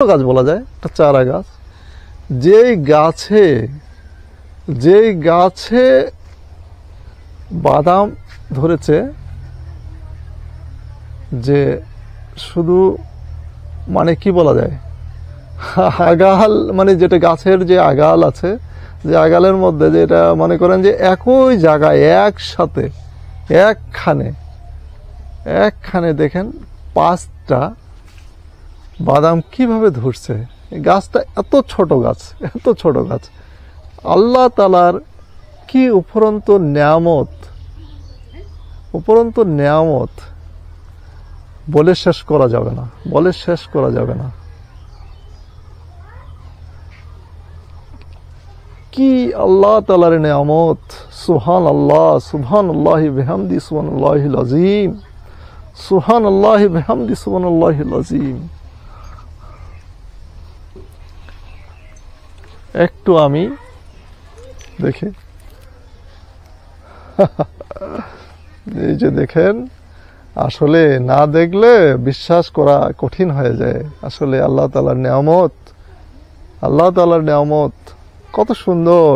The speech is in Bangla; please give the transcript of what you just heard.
গাছ বলা যায়, একটা চারা গাছ। যেই গাছে বাদাম ধরেছে, যে শুধু মানে কি বলা যায়, আগাল, মানে যেটা গাছের যে আগাল আছে, যে আগালের মধ্যে যেটা মনে করেন যে একই জায়গায় একসাথে একখানে দেখেন 5টা বাদাম কিভাবে ধরছে। গাছটা এত ছোট গাছ, আল্লাহ তাআলার কি উপরন্ত নেয়ামত বলে শেষ করা যাবে না। কি আল্লাহ তাআলার নেয়ামত! সুবহানাল্লাহি বিহামদি সুবহানাল্লাহিল আযীম, সুবহানাল্লাহি বিহামদি সুবহানাল্লাহিল আযীম। একটু আমি দেখি, এই যে দেখেন, আসলে না দেখলে বিশ্বাস করা কঠিন হয়ে যায়। আসলে আল্লাহ তাআলার নেয়ামত কত সুন্দর।